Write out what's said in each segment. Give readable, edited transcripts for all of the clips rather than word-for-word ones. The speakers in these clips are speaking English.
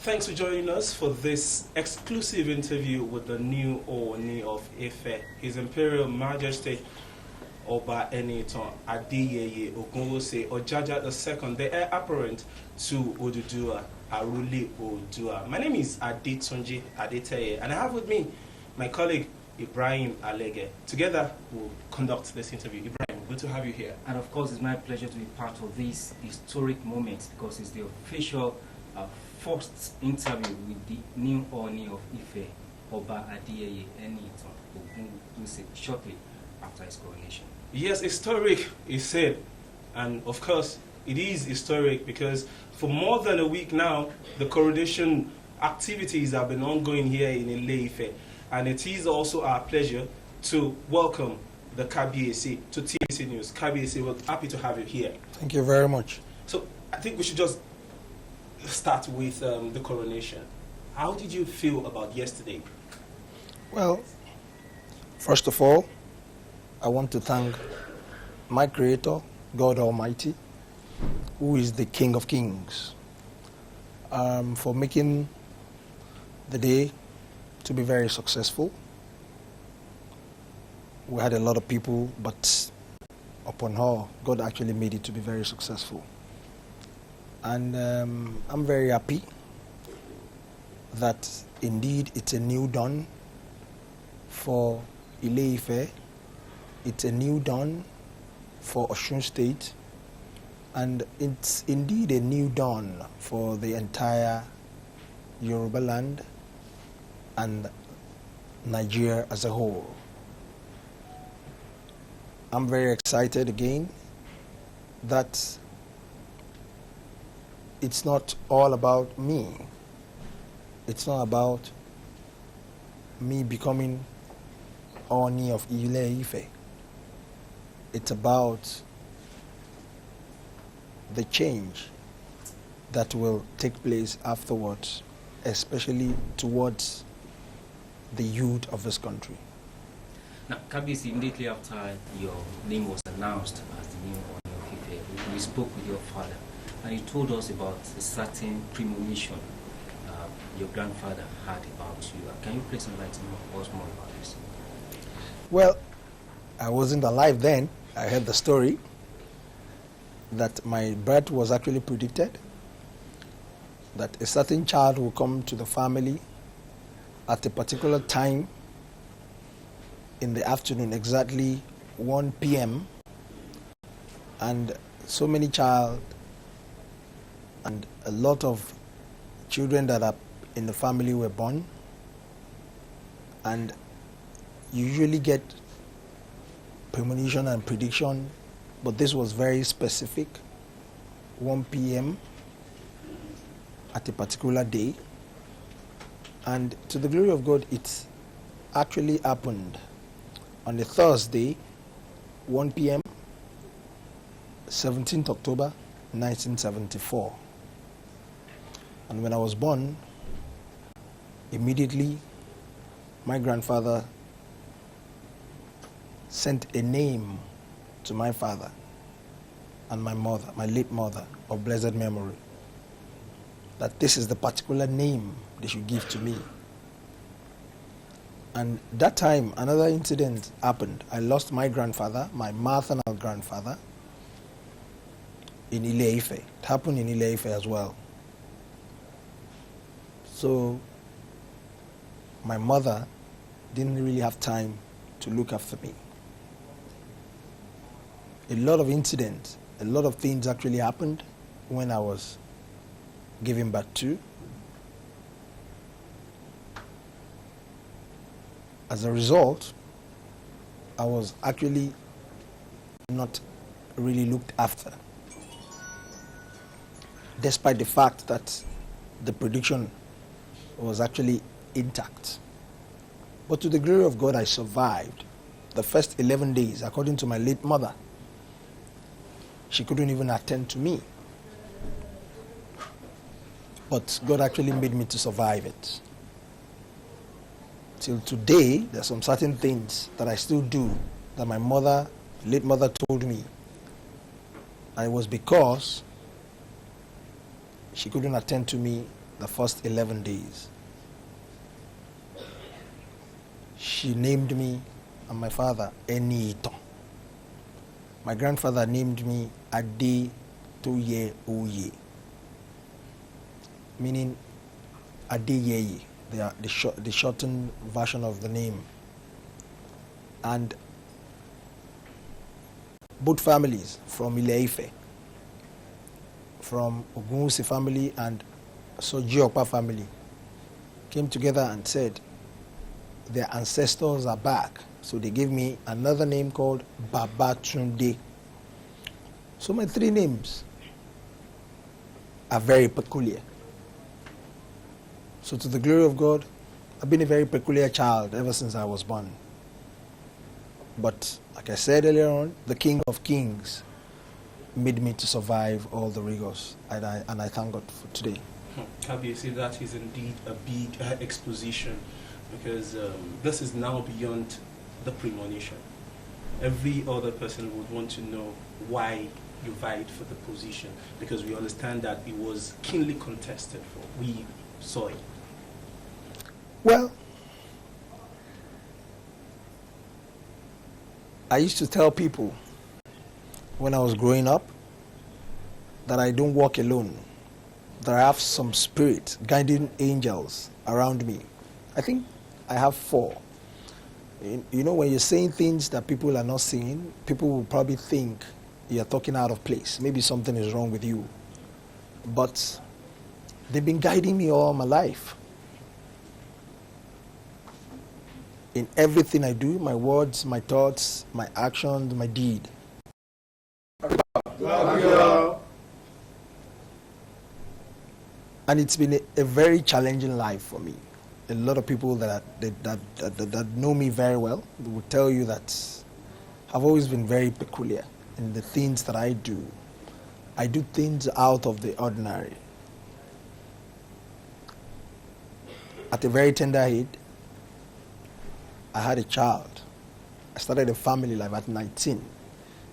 Thanks for joining us for this exclusive interview with the new Ooni of Ife, His Imperial Majesty Oba Enitan Adeyeye Ogunwose Ojaja II, the heir apparent to Oduduwa, Arule Oodua. My name is Adetunji Adeteye, and I have with me my colleague Ibrahim Alege. Together, we'll conduct this interview. Ibrahim, good to have you here. And of course, it's my pleasure to be part of this historic moment because it's the official first interview with the new Ooni of Ife, Oba Adeyeye Enitan Ogunwose, shortly after his coronation. Yes, historic, he said. And of course, it is historic because for more than a week now, the coronation activities have been ongoing here in Ile-Ife. And it is also our pleasure to welcome the Kabiyesi to TBC News. Kabiyesi, we're happy to have you here. Thank you very much. So I think we should just start with the coronation. How did you feel about yesterday? Well, first of all, I want to thank my Creator, God Almighty, who is the King of Kings, for making the day to be very successful. We had a lot of people, but upon all, God actually made it to be very successful. And I'm very happy that indeed it's a new dawn for Ile-Ife. It's a new dawn for Osun State. And it's indeed a new dawn for the entire Yoruba land and Nigeria as a whole. I'm very excited again that it's not all about me. It's not about me becoming Ooni of Ile-Ife. It's about the change that will take place afterwards, especially towards the youth of this country. Now, Kabiyesi, immediately after your name was announced as the new Ooni of Ife, we spoke with your father, and he told us about a certain premonition your grandfather had about you. Can you please enlighten us more about this? Well, I wasn't alive then. I heard the story that my birth was actually predicted, that a certain child will come to the family at a particular time in the afternoon, exactly 1 p.m. and so many child and a lot of children that are in the family were born, and you usually get premonition and prediction, but this was very specific, 1 p.m. at a particular day. And to the glory of God, it actually happened on a Thursday, 1 p.m., 17th October, 1974. And when I was born, immediately my grandfather sent a name to my father and my mother, my late mother of blessed memory, that this is the particular name they should give to me. And that time, another incident happened. I lost my grandfather, my maternal grandfather, in Ile-Ife. It happened in Ile-Ife as well. So my mother didn't really have time to look after me. A lot of incidents, a lot of things actually happened when I was given birth to. As a result, I was actually not really looked after, despite the fact that the prediction was actually intact. But to the glory of God, I survived the first 11 days, according to my late mother. She couldn't even attend to me. But God actually made me to survive it. Till today, there's some certain things that I still do that my mother, late mother, told me. And it was because she couldn't attend to me the first 11 days. She named me and my father Enito. My grandfather named me Ade Toye Oye, meaning Adeyeye, the shortened version of the name. And both families from Ile-Ife, from Ogunwusi family and Sojiokpa family, came together and said their ancestors are back. So they gave me another name called Babatunde. So my three names are very peculiar. So to the glory of God, I've been a very peculiar child ever since I was born. But like I said earlier on, the King of Kings made me to survive all the rigors, and I thank God for today. Kabiyesi, that is indeed a big exposition, because this is now beyond the premonition. Every other person would want to know why you vied for the position, because we understand that it was keenly contested for. We saw it. Well, I used to tell people when I was growing up that I don't walk alone, that I have some spirit, guiding angels around me. I think I have 4. You know, when you're saying things that people are not saying, people will probably think you're talking out of place. Maybe something is wrong with you. But they've been guiding me all my life. In everything I do, my words, my thoughts, my actions, my deed. And it's been a very challenging life for me. A lot of people that know me very well will tell you that I've always been very peculiar in the things that I do. I do things out of the ordinary. At a very tender age, I had a child. I started a family life at 19.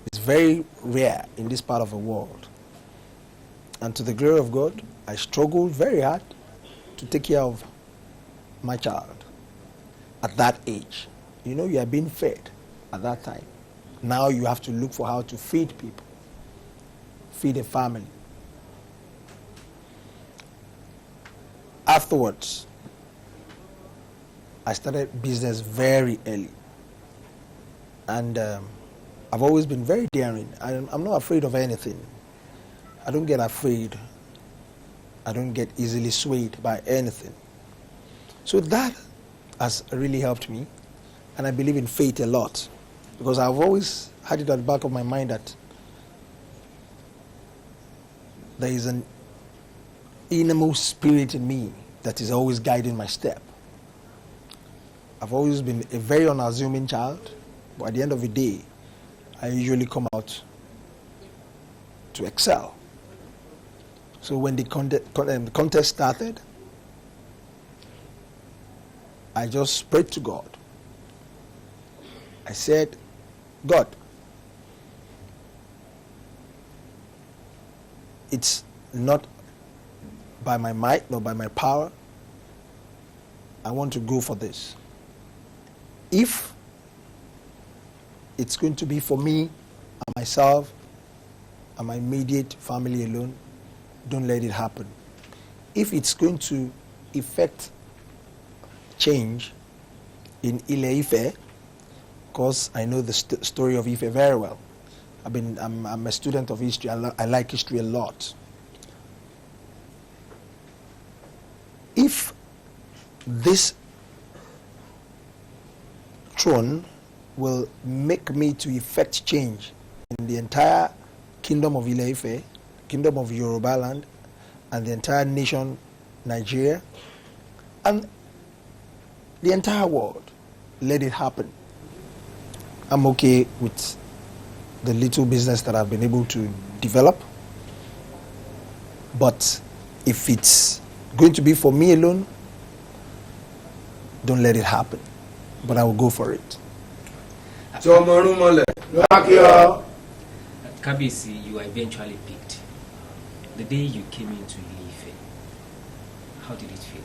It's very rare in this part of the world. And to the glory of God, I struggled very hard to take care of my child at that age. You know, you are being fed at that time. Now you have to look for how to feed people, feed a family. Afterwards, I started business very early. And I've always been very daring. I'm not afraid of anything. I don't get afraid. I don't get easily swayed by anything. So that has really helped me. And I believe in faith a lot. Because I've always had it at the back of my mind that there is an innermost spirit in me that is always guiding my step. I've always been a very unassuming child, but at the end of the day, I usually come out to excel. So when the contest started, I just prayed to God. I said, God, it's not by my might nor by my power. I want to go for this. If it's going to be for me and myself and my immediate family alone, don't let it happen. If it's going to effect change in Ile-Ife, because I know the story of Ife very well. I'm a student of history. I like history a lot. If this throne will make me to effect change in the entire kingdom of Ile-Ife, kingdom of Yoruba land, and the entire nation, Nigeria, and the entire world, let it happen. I'm okay with the little business that I've been able to develop. But if it's going to be for me alone, don't let it happen. But I will go for it. Kabiyesi, you were eventually picked. The day you came into Ile-Ife, how did it feel?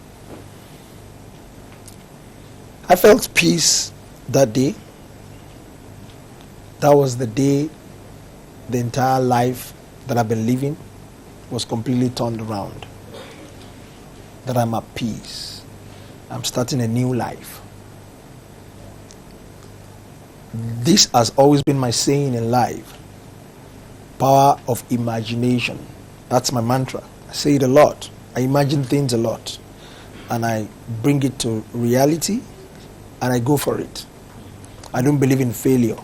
I felt peace that day. That was the day the entire life that I've been living was completely turned around. That I'm at peace. I'm starting a new life. This has always been my saying in life. Power of imagination. That's my mantra. I say it a lot. I imagine things a lot. And I bring it to reality and I go for it. I don't believe in failure.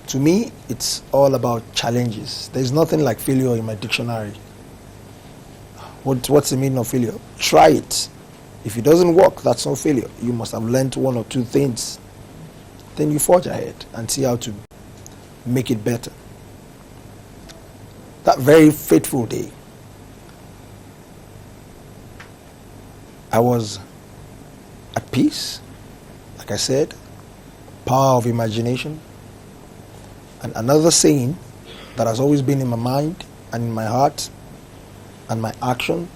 To me, it's all about challenges. There's nothing like failure in my dictionary. What's the meaning of failure? Try it. If it doesn't work, that's not failure. You must have learned one or two things. Then you forge ahead and see how to make it better. That very fateful day, I was at peace, like I said, power of imagination. And another saying that has always been in my mind and in my heart and my action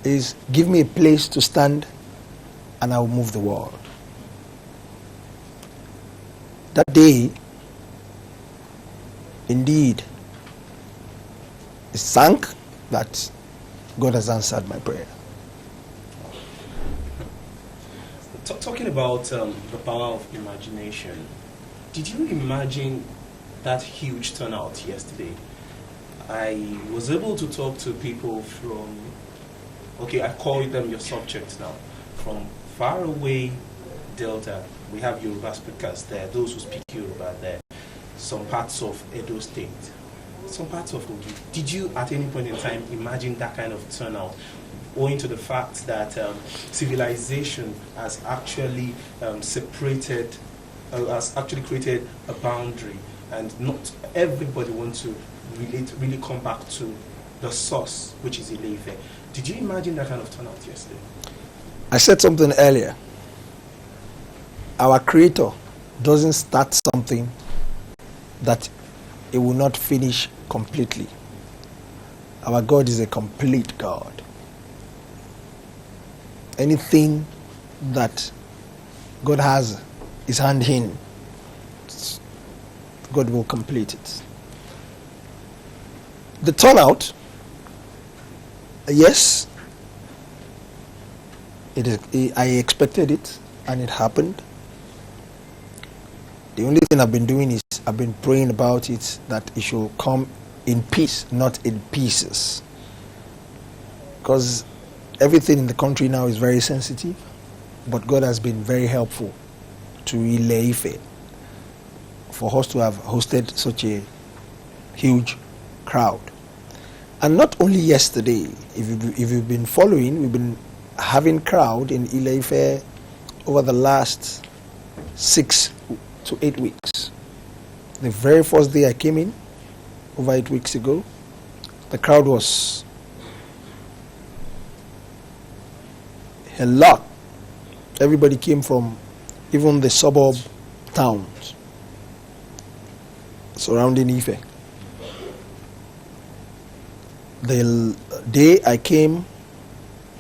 is, give me a place to stand and I will move the world. That day, indeed, it sank that God has answered my prayer. Talking about the power of imagination, did you imagine that huge turnout yesterday? I was able to talk to people from, I call them your subjects now, from far away Delta. We have Yoruba speakers there, those who speak Yoruba there, some parts of Edo State, some parts of Ogi. Did you at any point in time imagine that kind of turnout, owing to the fact that civilization has actually separated, has actually created a boundary, and not everybody wants to really come back to the source, which is Ile-Ife. Did you imagine that kind of turnout yesterday? I said something earlier. Our Creator doesn't start something that it will not finish completely. Our God is a complete God. Anything that God has his hand in, God will complete it. The turnout, yes, I expected it and it happened. The only thing I've been doing is I've been praying about it, that it should come in peace, not in pieces. Because everything in the country now is very sensitive, but God has been very helpful to Ile-Ife for us to have hosted such a huge crowd. And not only yesterday, if you've been following, we've been having crowd in Ile-Ife over the last 6 to 8 weeks. The very first day I came in, over 8 weeks ago, the crowd was a lot. Everybody came from even the suburb towns surrounding Ife. The day I came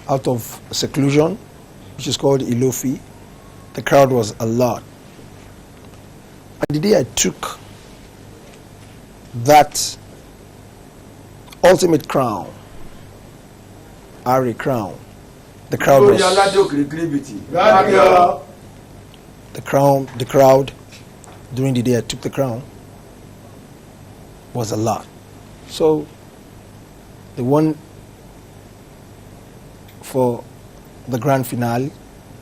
out of seclusion, which is called Ile-Ife, the crowd was a lot. And the day I took that ultimate crown, Ari crown, the crowd was the crowd during the day I took the crown was a lot. So the one for the grand finale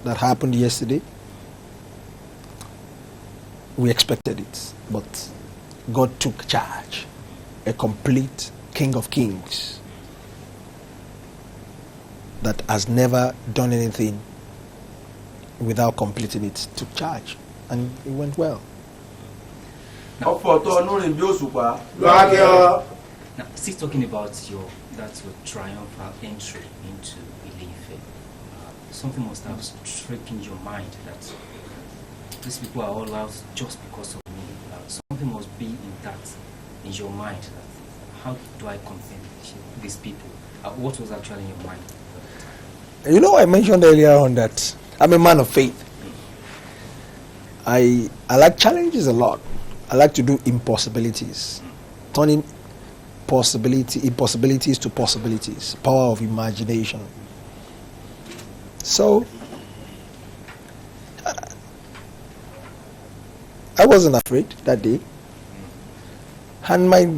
that happened yesterday, we expected it, but God took charge. A complete King of Kings that has never done anything without completing it took charge, and it went well. Now, still talking about your triumphal entry into Ile-Ife, something must have stricken your mind that these people are all out just because of me. Something must be in your mind that how do I compare these people What was actually in your mind? You know, I mentioned earlier on that I'm a man of faith. I like challenges a lot. I like to do impossibilities, turning impossibilities to possibilities, power of imagination. So I wasn't afraid that day. And my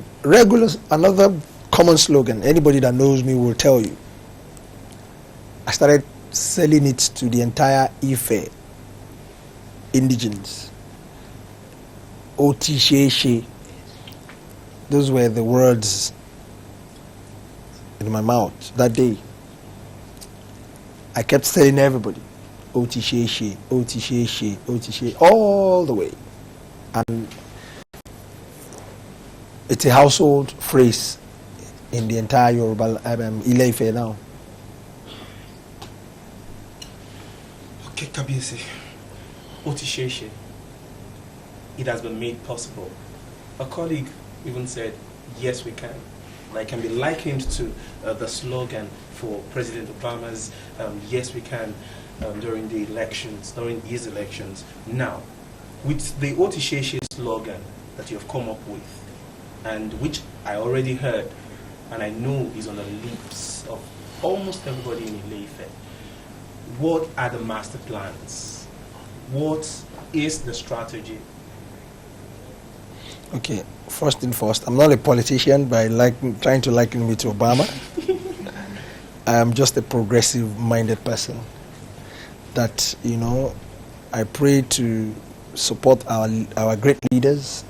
another common slogan, anybody that knows me will tell you, I started selling it to the entire Ife indigenes. Otisheche. Those were the words in my mouth that day. I kept telling everybody, Otisheche, Otisheche, Otisheche, all the way. And it's a household phrase in the entire Yoruba Ile-Ife now. Okay, Kabiyesi, Otisheche, it has been made possible. A colleague even said, yes, we can. And I can be likened to the slogan for President Obama's yes, we can during the elections, during his elections. Now, with the Otisheche slogan that you have come up with, and which I already heard, and I know is on the lips of almost everybody in Ile-Ife, what are the master plans? What is the strategy? Okay, first and first, I'm not a politician by trying to liken me to Obama. I am just a progressive-minded person that, you know, I pray to support our great leaders,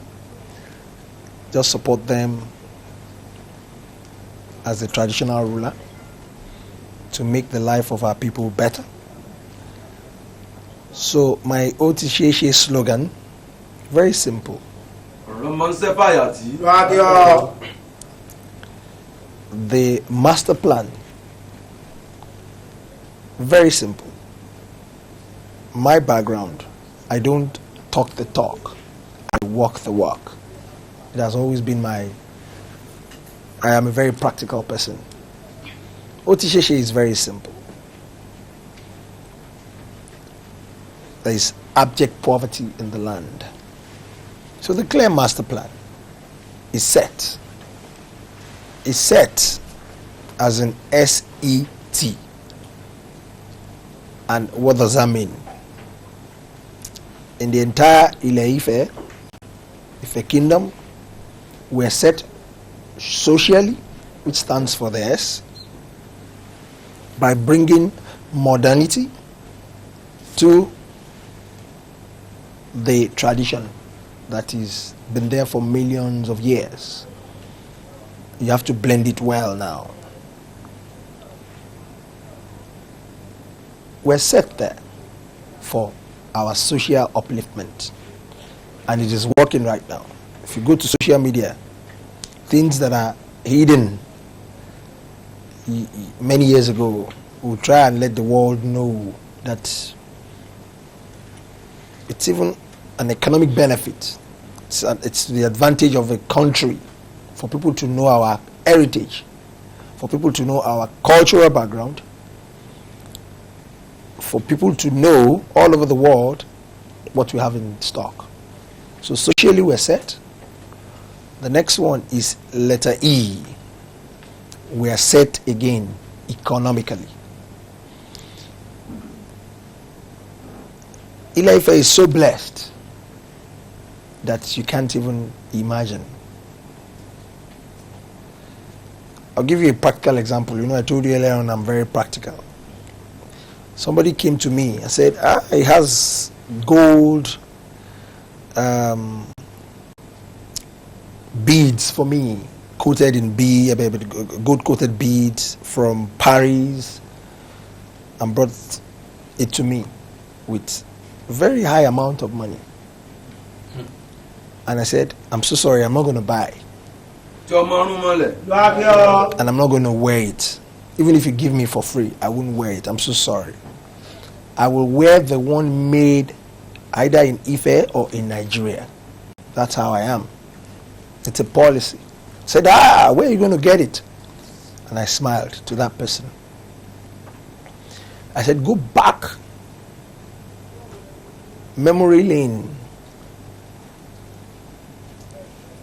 just support them as a traditional ruler to make the life of our people better. So my Otisheche slogan, very simple. The master plan, very simple. My background, I don't talk the talk, I walk the walk. It has always been I am a very practical person. Otisheche is very simple. There is abject poverty in the land. So the clear master plan is set. It's set as an S-E-T. And what does that mean? In the entire Ile-Ife, Ife Kingdom, we're set socially, which stands for the S, by bringing modernity to the tradition that has been there for millions of years. You have to blend it well now. We're set there for our social upliftment, and it is working right now. If you go to social media, things that are hidden many years ago, we'll try and let the world know that it's even an economic benefit. It's to the advantage of a country for people to know our heritage, for people to know our cultural background, for people to know all over the world what we have in stock. So socially we're set. The next one is letter E. We are set again economically. Ile-Ife is so blessed that you can't even imagine. I'll give you a practical example. You know, I told you earlier on I'm very practical. Somebody came to me and said, he has gold beads for me, coated in gold coated beads from Paris, and brought it to me with a very high amount of money. And I said, I'm so sorry, I'm not going to buy. And I'm not going to wear it. Even if you give me for free, I wouldn't wear it. I'm so sorry. I will wear the one made either in Ife or in Nigeria. That's how I am. It's a policy. I said, where are you going to get it? And I smiled to that person. I said, go back memory lane.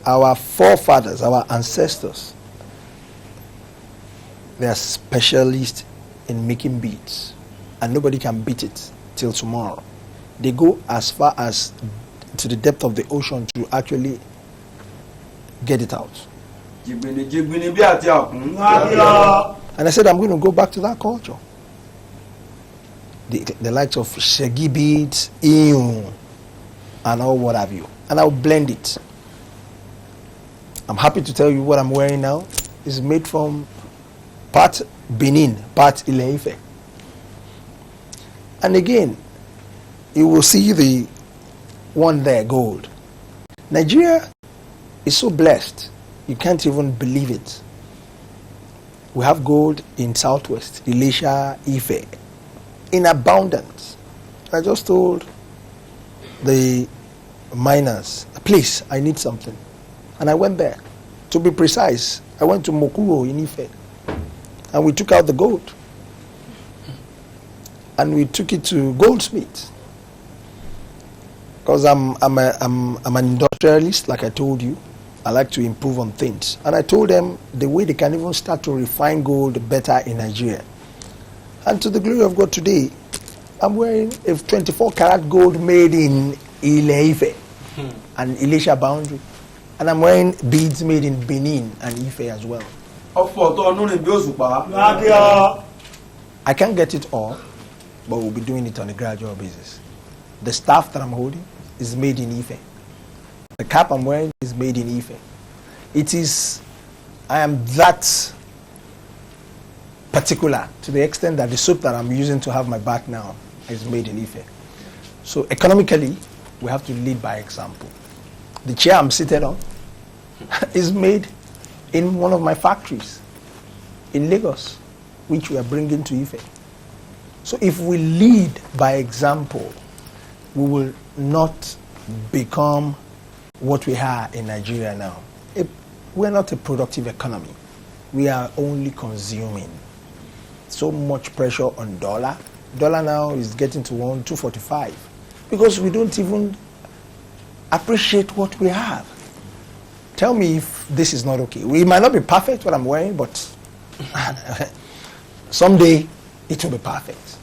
Our forefathers, our ancestors, they are specialists in making beats, and nobody can beat it till tomorrow. They go as far as to the depth of the ocean to actually get it out. And I said, I'm going to go back to that culture. The likes of shaggy beads, and all what have you. And I'll blend it. I'm happy to tell you what I'm wearing now is made from part Benin, part Ile-Ife. And again, you will see the one there, gold. Nigeria is so blessed, you can't even believe it. We have gold in Southwest, Ile-Ife, in abundance. I just told the miners, please, I need something. And I went there. To be precise, I went to Mokuro in Ife. And we took out the gold. And we took it to Goldsmith. Because I'm an industrialist, like I told you. I like to improve on things. And I told them the way they can even start to refine gold better in Nigeria. And to the glory of God today, I'm wearing a 24 karat gold made in Ile-Ife and Elisha boundary. And I'm wearing beads made in Benin and Ife as well. I can't get it all, but we'll be doing it on a gradual basis. The staff that I'm holding is made in Ife. The cap I'm wearing is made in Ife. I am that particular to the extent that the soap that I'm using to have my bath now is made in Ife. So economically, we have to lead by example. The chair I'm seated on is made in one of my factories in Lagos, which we are bringing to Ife. So if we lead by example, we will not become what we are in Nigeria now. We're not a productive economy. We are only consuming. So much pressure on dollar. Dollar now is getting to 245 because we don't even appreciate what we have. Tell me if this is not okay. We might not be perfect what I'm wearing, but someday it will be perfect.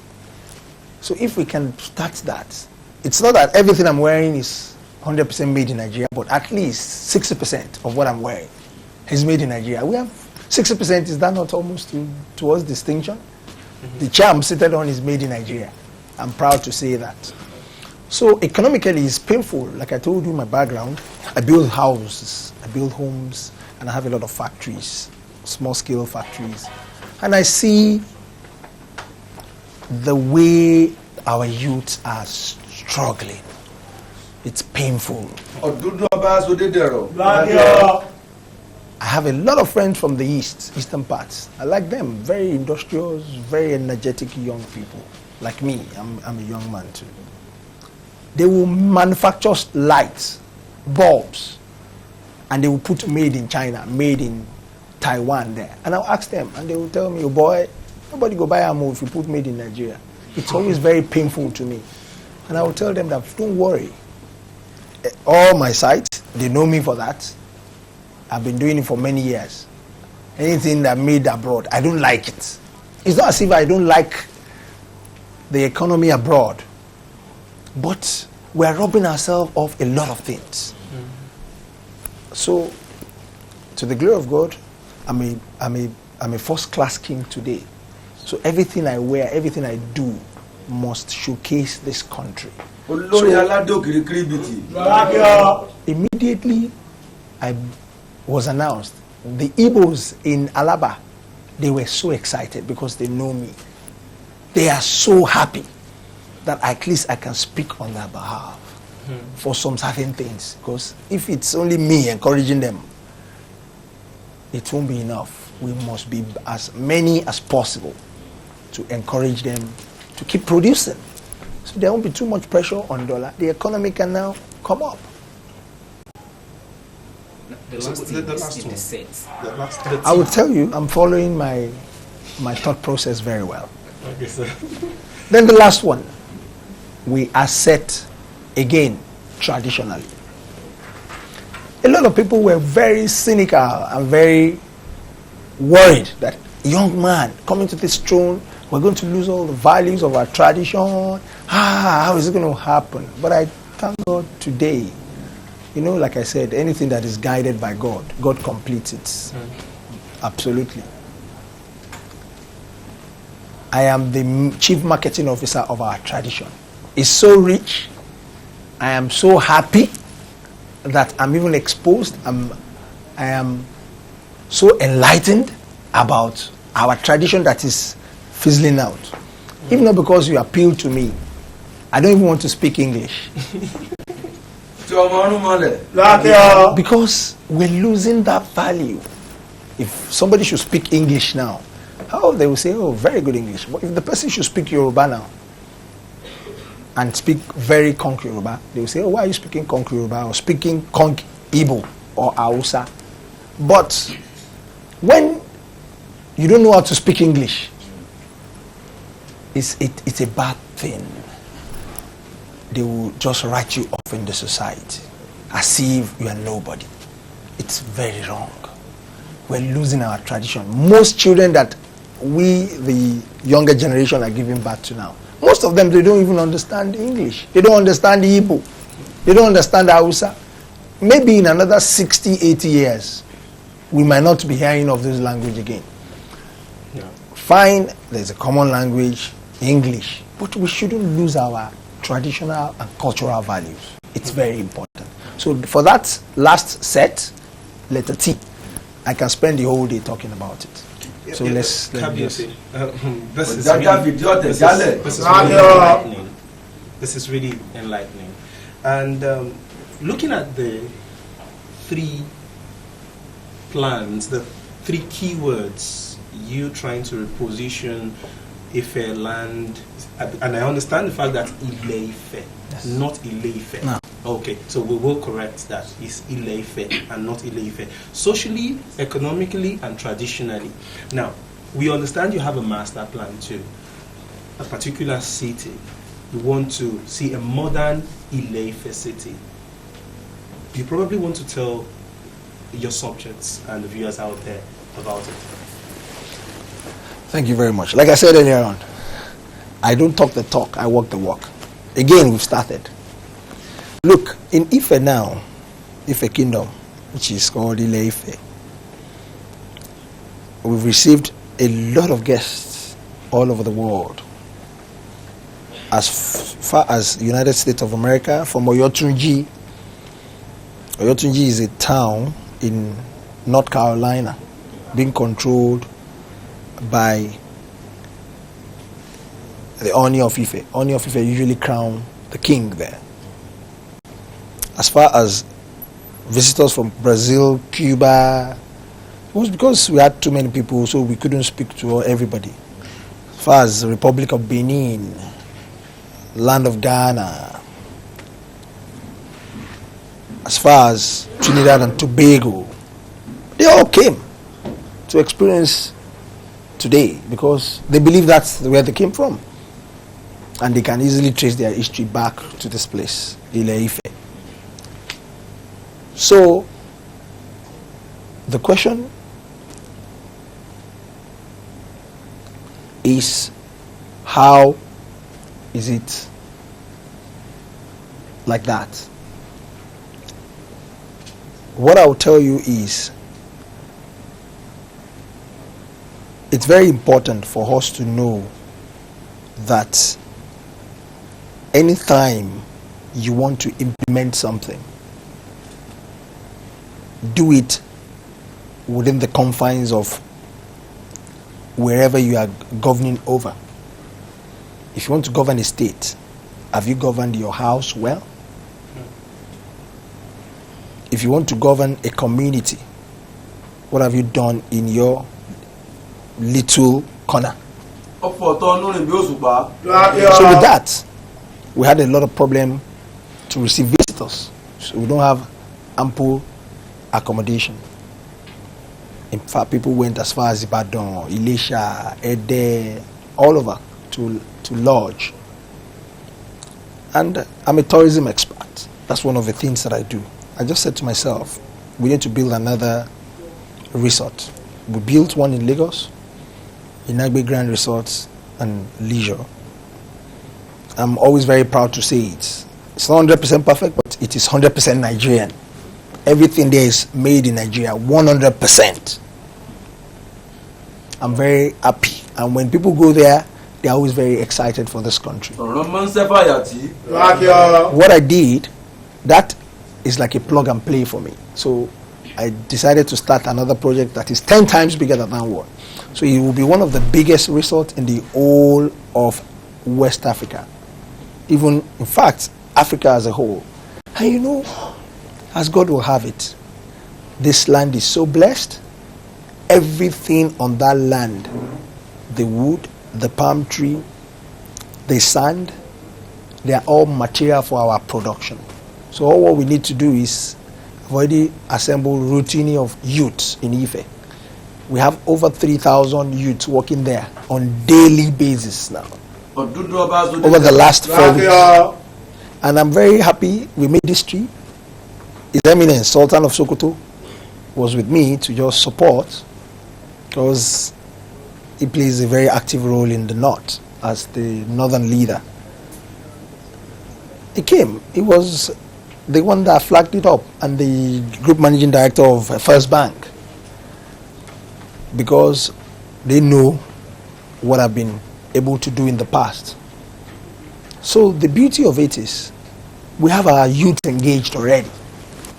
So if we can start that, it's not that everything I'm wearing is 100% made in Nigeria, but at least 60% of what I'm wearing is made in Nigeria. We have 60%, is that not almost towards distinction? The chair I'm seated on is made in Nigeria. I'm proud to say that. So economically, it's painful. Like I told you, my background, I build houses, I build homes, and I have a lot of factories, small-scale factories. And I see the way our youths are struggling. It's painful. I have a lot of friends from the eastern parts. I like them, very industrious, very energetic young people. Like me, I'm a young man too. They will manufacture lights, bulbs, and they will put made in China, made in Taiwan there. And I'll ask them, and they will tell me, oh boy, nobody go buy ammo if you put made in Nigeria. It's always very painful to me. And I will tell them that, don't worry. All my sites, they know me for that. I've been doing it for many years. Anything that made abroad, I don't like it. It's not as if I don't like the economy abroad. But we're robbing ourselves of a lot of things. So, to the glory of God, I'm a first-class king today. So everything I wear, everything I do must showcase this country. So, immediately, I was announced. The Igbos in Alaba, they were so excited because they know me. They are so happy that at least I can speak on their behalf for some certain things. Because if it's only me encouraging them, it won't be enough. We must be as many as possible to encourage them to keep producing. So there won't be too much pressure on dollar. The economy can now come up. The So last the thing last is one. the set. The last, I would tell you, I'm following my thought process very well. Okay, sir. Then the last one, we are set again traditionally. A lot of people were very cynical and very worried that young man coming to this throne, we're going to lose all the values of our tradition. How is it going to happen? But I thank God today, you know, like I said, anything that is guided by God, God completes it. Absolutely. I am the chief marketing officer of our tradition. It's so rich. I am so happy that I'm even exposed. I am so enlightened about our tradition that is fizzling out. If not because you appeal to me, I don't even want to speak English. Because we're losing that value. If somebody should speak English now, they will say, oh, very good English. But if the person should speak Yoruba now and speak very conk Yoruba, they will say, oh, why are you speaking conk Yoruba or speaking conk Igbo or Hausa? But when you don't know how to speak English, it's a bad thing. They will just write you off in the society as if you are nobody. It's very wrong. We're losing our tradition. Most children that we, the younger generation, are giving back to now, most of them, they don't even understand English. They don't understand Igbo. They don't understand Hausa. Maybe in another 60, 80 years, we might not be hearing of this language again. Yeah. Fine, there's a common language, English, but we shouldn't lose our traditional and cultural values. It's very important. So for that last set, letter T, I can spend the whole day talking about it. So let's this is enlightening. This is really enlightening. And looking at the three plans, the three keywords, you trying to reposition Ife land, and I understand the fact that Ile-Ife, yes, not Ile-Ife. No. Okay, so we will correct that. It's Ile-Ife and not Ile-Ife. Socially, economically, and traditionally. Now, we understand you have a master plan too. A particular city, you want to see a modern Ile-Ife city. You probably want to tell your subjects and the viewers out there about it. Thank you very much. Like I said earlier on, I don't talk the talk, I walk the walk. Again, we've started. Look, in Ife now, Ife Kingdom, which is called Ile-Ife, we've received a lot of guests all over the world. As far as United States of America, from Oyotunji. Oyotunji is a town in North Carolina being controlled by the Ooni of Ife. Ooni of Ife usually crown the king there. As far as visitors from Brazil, Cuba, it was because we had too many people, so we couldn't speak to everybody. As far as the Republic of Benin, land of Ghana, as far as Trinidad and Tobago, they all came to experience today because they believe that's where they came from. And they can easily trace their history back to this place, Ile-Ife. So, the question is, how is it like that? What I will tell you is, it's very important for us to know that anytime you want to implement something, do it within the confines of wherever you are governing over. If you want to govern a state, have you governed your house well? If you want to govern a community, what have you done in your little corner? So with that, we had a lot of problem to receive visitors. So we don't have ample accommodation. In fact, people went as far as Ibadan, Ile-Ife, Ede, all over to lodge. And I'm a tourism expert. That's one of the things that I do. I just said to myself, we need to build another resort. We built one in Lagos, in Agbe Grand Resorts and Leisure. I'm always very proud to say it. It's not 100% perfect, but it is 100% Nigerian. Everything there is made in Nigeria, 100%. I'm very happy. And when people go there, they're always very excited for this country. What I did, that is like a plug and play for me. So I decided to start another project that is 10 times bigger than that one. So it will be one of the biggest resorts in the whole of West Africa. Even, in fact, Africa as a whole. And you know, as God will have it, this land is so blessed. Everything on that land, the wood, the palm tree, the sand, they are all material for our production. So all what we need to do is, I've already assembled routine of youths in Ife. We have over 3,000 youths working there on daily basis now. Over the last 4 weeks. And I'm very happy we made this trip. His Eminence, Sultan of Sokoto, was with me to just support, because he plays a very active role in the north as the northern leader. He came. He was the one that flagged it up, and the group managing director of First Bank, because they know what I've been able to do in the past. So the beauty of it is we have our youth engaged already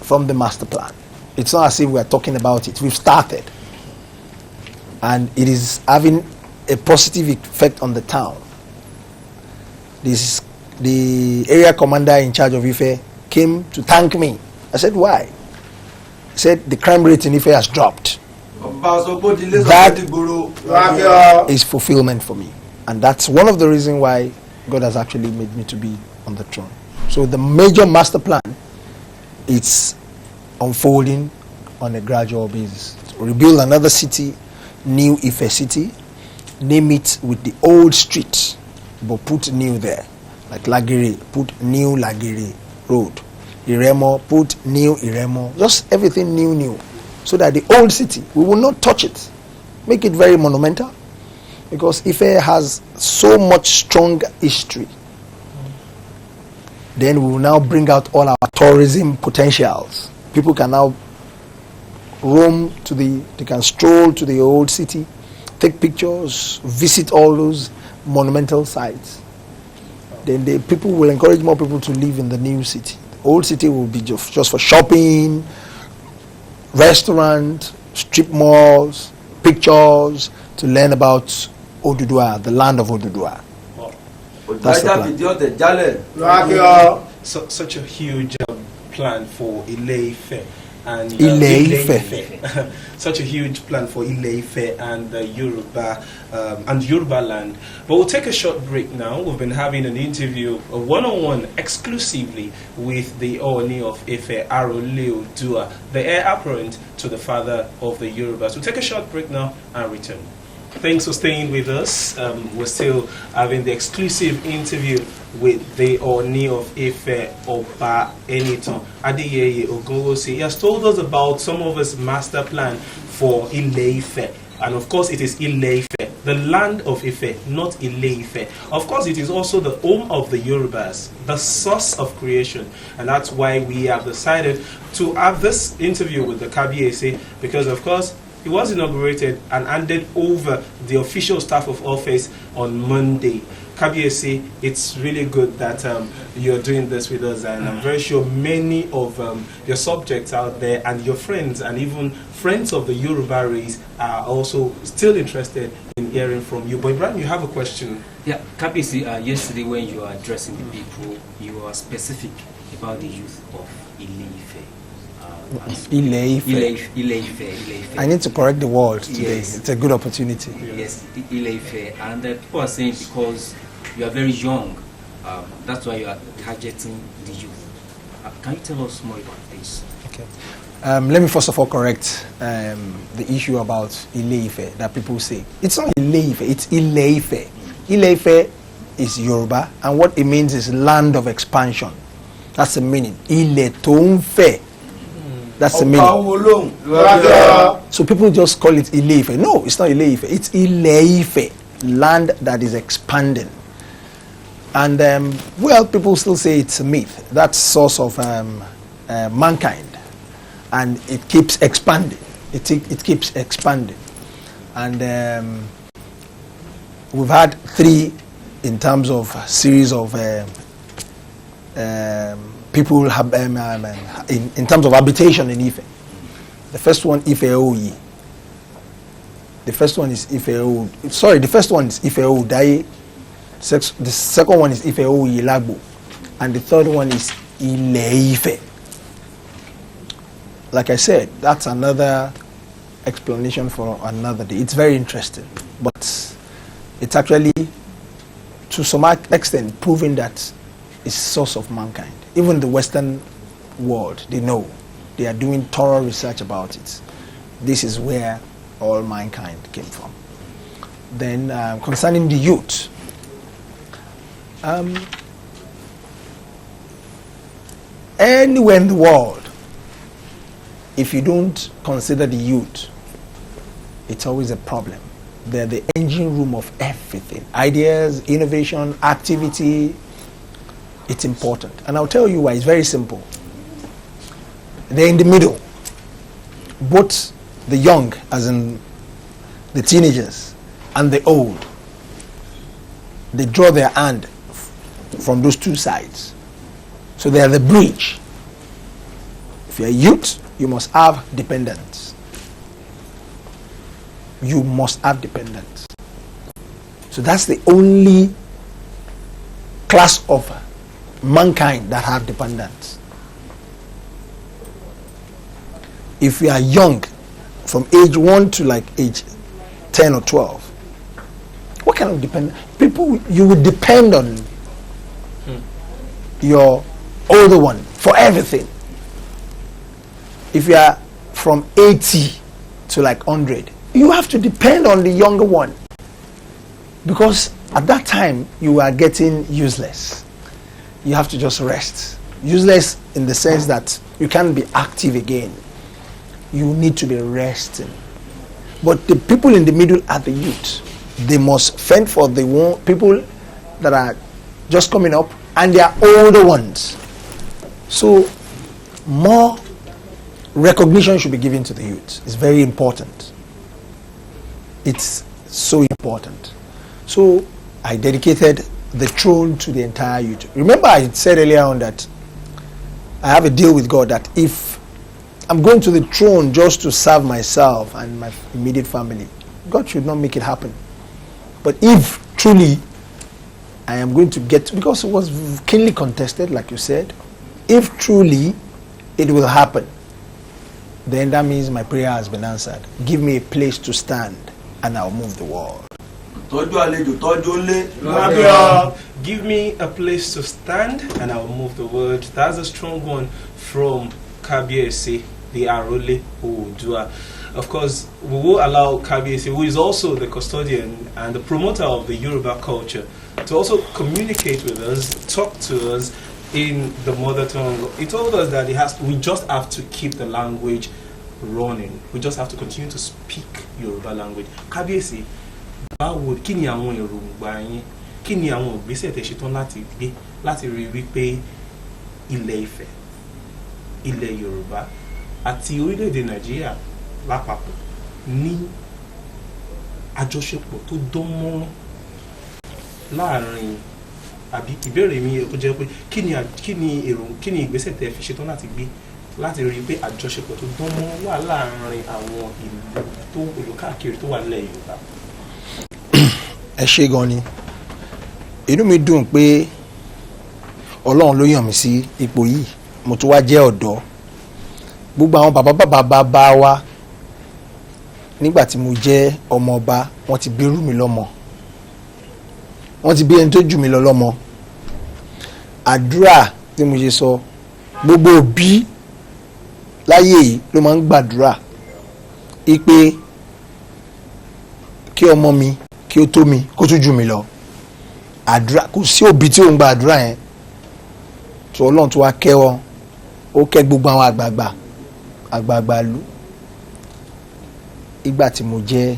from the master plan. It's not as if we're talking about it. We've started. And it is having a positive effect on the town. The area commander in charge of Ife came to thank me. I said, why? He said, the crime rate in Ife has dropped. That is fulfillment for me. And that's one of the reasons why God has actually made me to be on the throne. So the major master plan, it's unfolding on a gradual basis. To rebuild another city, new Ife city, name it with the old street, but put new there. Like Lagere, put new Lagere Road. Iremo, put new Iremo. Just everything new. So that the old city, we will not touch it. Make it very monumental. Because Ife has so much strong history. Then we will now bring out all our tourism potentials. People can now roam they can stroll to the old city, take pictures, visit all those monumental sites. Then the people will encourage more people to live in the new city. The old city will be just for shopping, restaurant, strip malls, pictures, to learn about Oduduwa, the land of Oduduwa. That's the plan. Such a huge plan for Ile-Ife. And Ile-Ife. Such a huge plan for Ile-Ife and Yoruba and Yoruba land. But we'll take a short break now. We've been having an interview, a one-on-one exclusively with the Ooni of Ife, Arole Oduwa, the heir apparent to the father of the Yorubas. We'll take a short break now and return. Thanks for staying with us. We're still having the exclusive interview with the Ooni of Ife, Oba Enitan Adeyeye Ogunwusi. He has told us about some of his master plan for Ile-Ife. And of course it is Ile-Ife, the land of Ife, not Ile-Ife. Of course it is also the home of the Yorubas, the source of creation. And that's why we have decided to have this interview with the Kabiyesi, because of course he was inaugurated and handed over the official staff of office on Monday. Kabiyesi, it's really good that you're doing this with us, and I'm very sure many of your subjects out there and your friends and even friends of the Yoruba race are also still interested in hearing from you. But Ibrahim, you have a question. Yeah, Kabiyesi, yesterday when you were addressing the people, you were specific about the youth of Ile-Ife. Ile-Ife. I need to correct the word today. Yes. It's a good opportunity. Yes, Ile-Ife. And people are saying because you are very young, that's why you are targeting the youth. Can you tell us more about this? Okay. Let me first of all correct the issue about Ile-Ife that people say. It's not Ile-Ife, it's Ile-Ife. Ile-Ife is Yoruba, and what it means is land of expansion. That's the meaning. Ile-to-nfe. That's the meaning. So people just call it Ile-Ife. No, it's not Ile-Ife. It's Ile-Ife, land that is expanding. And well, people still say it's a myth. That's source of mankind. And it keeps expanding. It keeps expanding. And we've had 3 in terms of series of people have in terms of habitation in Ife. The first one, Ife Oyi. The first one is Ife Oyi. Sorry, the first one is Ife Oyi. The second one is Ife Oyi Lagbo. And the third one is Ile-Ife. Like I said, that's another explanation for another day. It's very interesting, but it's actually, to some extent, proving that it's source of mankind. Even the Western world, they know. They are doing thorough research about it. This is where all mankind came from. Then, concerning the youth, anywhere in the world, if you don't consider the youth, it's always a problem. They're the engine room of everything. Ideas, innovation, activity, it's important. And I'll tell you why. It's very simple. They're in the middle. Both the young, as in the teenagers, and the old, they draw their hand from those two sides. So they are the bridge. If you're a youth, you must have dependents. You must have dependents. So that's the only class of mankind that have dependents. If you are young, from age 1 to like age 10 or 12, what kind of dependent? People, you would depend on your older one for everything. If you are from 80 to like 100, you have to depend on the younger one, because at that time you are getting useless. You have to just rest. Useless in the sense that you can't be active again. You need to be resting. But the people in the middle are the youth. They must fend for the people that are just coming up and their older ones. So more recognition should be given to the youth. It's very important. It's so important. So I dedicated the throne to the entire youth. Remember, I said earlier on that I have a deal with God that if I'm going to the throne just to serve myself and my immediate family, God should not make it happen. But if truly I am going to get, because it was keenly contested, like you said, if truly it will happen, then that means my prayer has been answered. Give me a place to stand and I'll move the world. Give me a place to stand and I'll move the world. That's a strong one from Kabiesi, the Arole Oodua. Of course, we will allow Kabiesi, who is also the custodian and the promoter of the Yoruba culture, to also communicate with us, talk to us in the mother tongue. He told us that we just have to keep the language running. We just have to continue to speak Yoruba language. Kabiesi, báwo kí ni àwọn èròǹgbà yín, kí ni àwọn ìgbésẹ̀ tẹ́ ṣetán láti gbé láti rí wípé Ile-Ife, ilẹ̀ Yorùbá àti orílẹ̀-èdè Nàìjíríà lápapọ̀ ní àjọṣepọ̀ tó dán mọ́rán láàrin, àbí ìbéèrè mi ó jẹ́ pé kí ni ìgbésẹ̀ tẹ́ fi ṣetán láti gbé láti rí pé àjọṣepọ̀ tó dán mọ́rán wà láàrin àwọn ìlú tó olùkáàkiri tó wà nílẹ̀ Yorùbá. Ẹ ṣé gan ni, inú mi dùn pé Ọlọ́run ló yàn mí sí ipò yìí, mo tún wá jẹ́ ọ̀dọ́. Gbogbo àwọn bàbá wa nígbà tí mo jẹ́ ọmọ ọba, wọ́n ti bí irú mi lọ́mọ, wọ́n ti bí ẹni tó jù mí lọ lọ́mọ. Àdúrà tí mo ṣe sọ, gbogbo òbí láyé yìí ló máa ń gbàdúrà ipe kí ọmọ mi kí ó tó mi kó tún jù mí lọ. Àdúrà kò sí òbí tí ò ń gba àdúrà yẹn tó Ọlọ́run tó wá kẹ́ wọn ó kẹ́ gbogbo àwọn àgbààgbà ìlú. Ìgbà tí mo jẹ́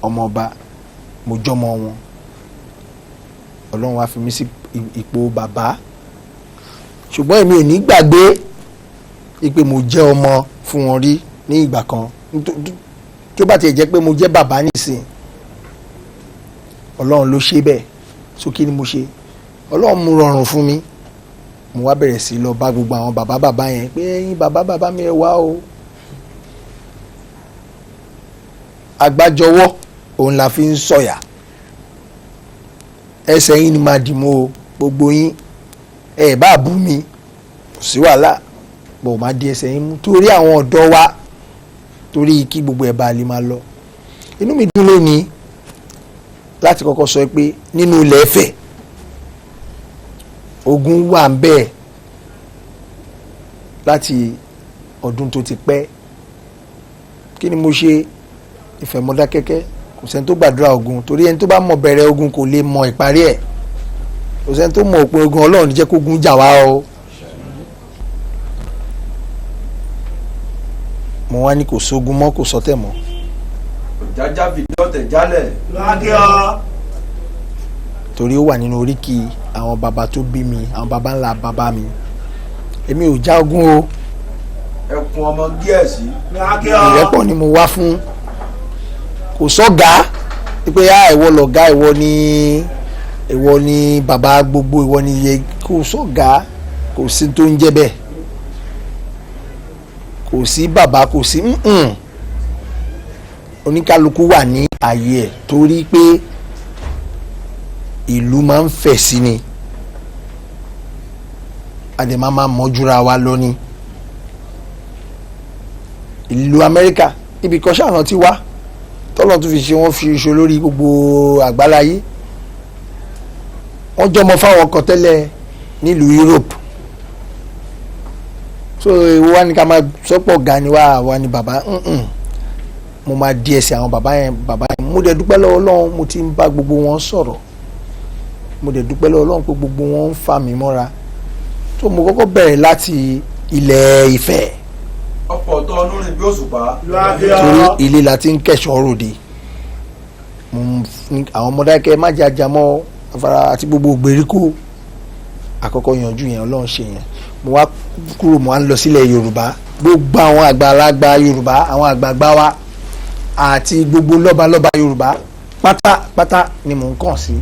ọmọọba mo jọmọ wọn, Ọlọ́run wá fi mí sí ipò bàbá, ṣùgbọ́n èmi ò ní gbàgbé ipe mo jẹ́ ọmọ fún wọn rí ní ìgbà kan, tó bá tiẹ̀ jẹ́ pé mo jẹ́ bàbá nísìn, Ọlọ́run ló ṣe bẹ́ẹ̀. So kí ni mo ṣe? Ọlọ́run mú rọrùn fún mi, mo wá bẹ̀rẹ̀ sí lọ bá gbogbo àwọn bàbá yẹn pé ẹ̀yin bàbá mi ẹ wá o. Àgbájọwọ́ òun la fi ń sọ̀yà, ẹsẹ̀ yín ni máa dì mú o, gbogbo yín ẹ bá bú mi kò sí wàhálà, bọ̀ máa di ẹsẹ̀ yín mú torí àwọn ọ̀dọ́ wa, torí kí gbogbo ẹ̀ bá lè máa lọ. Inú mi dùn lónìí láti kọ́kọ́ sọ pé nínú Ile-Ife ogun wà ń bẹ́ẹ̀ láti ọdún tó ti pẹ́. Kí ni mo ṣe? Ìfẹ̀mọ́dákẹ́kẹ́, kò sẹ́ni tó gbàdúrà ogun, torí ẹni tó bá mọ̀ bẹ̀rẹ̀ ogun kò lè mọ ìparí ẹ̀. Kò sẹ́ni tó mọ̀ òpin ogun, Ọlọ́run jẹ́ kó gun jà wá o. Mo wá ní kò sógun mọ́, kò sọ́tẹ̀ mọ́. Jájá fìdí ọ̀tẹ̀ jálẹ̀. Torí ó wà nínú oríkì àwọn bàbá tó bí mi, àwọn bàbá ńlá bàbá mi. Èmi ò já ogun o. Ẹkùn ọmọ gíẹ̀sì. Ìrẹ́pọ̀ ni mo wá fún. Kò sọ́gà pé ìwọ lọ̀gá, ìwọ ni bàbá gbogbo, ìwọ ni iye. Kò sọ́gà, kò sí tó ń jẹ́ bẹ́ẹ̀. Kò sí bàbá, kò sí oníkálukú wà ní ààyè ẹ̀, torí pé ìlú máa ń fẹ̀ sí ni, àdèmá máa mọ́júra wa lọ ní. Ìlú Amẹ́ríkà ibi kan ṣáà rántí wá tọ́lọ́ tó fi ṣe wọ́n fi ṣe lórí gbogbo àgbáláyé. Wọ́n jọmọ fáwọn kan tẹ́lẹ̀ nílùú Europe, so ìwọ wá ní ká máa sọ́pọ̀ ga ni wá ní bàbá. Mo máa di ẹsẹ̀ àwọn bàbá yẹn. Mo dẹ̀ dúpẹ́ lọ́wọ́ Ọlọ́run, mo ti ń bá gbogbo wọn sọ̀rọ̀. Mo dẹ̀ dúpẹ́ lọ́wọ́ Ọlọ́run pé gbogbo wọn ń fà mí mọ́ra. So mo kọ́kọ́ bẹ̀rẹ̀ láti Ile-Ife. Ọ̀pọ̀ tó ọdún rìn bí òṣùpá. Torí ilé la ti ń kẹ̀ṣọ́ ròde. Àwọn Mọdákẹ́kẹ́ má jẹ́ ajamọ́ afárá àti gbogbo ìgbèríko. Àkọ́kọ́ yanjú yẹn, Ọlọ́run ṣe yẹn. Mo wá kúrò, mo wá ń lọ sílẹ̀ Yorùbá. Gbogbo àwọn àgbàlagbà Yorùbá, àwọn àgbààgbà wa àti gbogbo lọ́balọ́ba Yorùbá pátápátá ni mò ń kàn sí.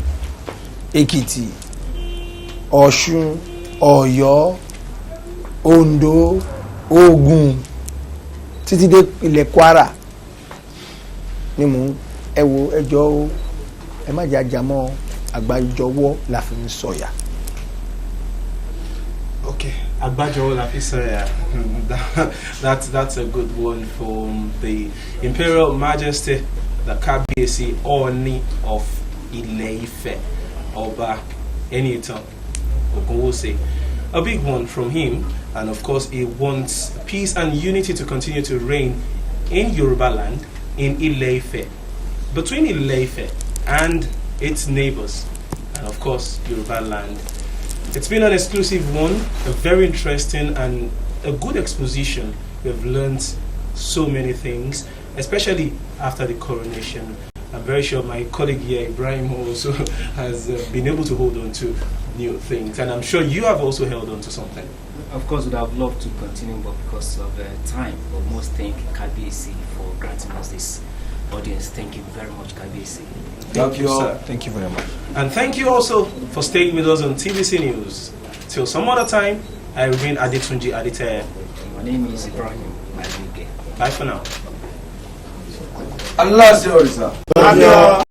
Èkìtì, Ọ̀ṣun, Ọ̀yọ́, Oǹdó, Ògùn títí dé ilẹ̀ Kwara ni mò ń ẹjọ́ o, ẹ má jẹ́ ajamọ́, àgbájọwọ́ la fi ń sọ̀yà. Okay, Agbajo la fi sọ̀yà. That's a good one from the Imperial Majesty, the Kábíyèsí Ooni of Ile-Ife, Ọba Enitan Ogunwose. A big one from him, and of course he wants peace and unity to continue to reign in Yoruba land, in Ile-Ife, between Ile-Ife and its neighbors, and of course Yoruba land. It's been an exclusive one, a very interesting and a good exposition. We've learned so many things, especially after the coronation. I'm very sure my colleague here, Ibrahim, also has been able to hold on to new things, and I'm sure you have also held on to something. Of course, we'd have loved to continue, but because of time, we must thank Kábíyèsí for granting us this audience. Thank you very much, Kábíyèsí. Thank you, sir. Thank you very much. And thank you also for staying with us on TVC News. Till some other time, I remain Adetunji Adite. My name is Ibrahim. Bye for now. Allah, sir.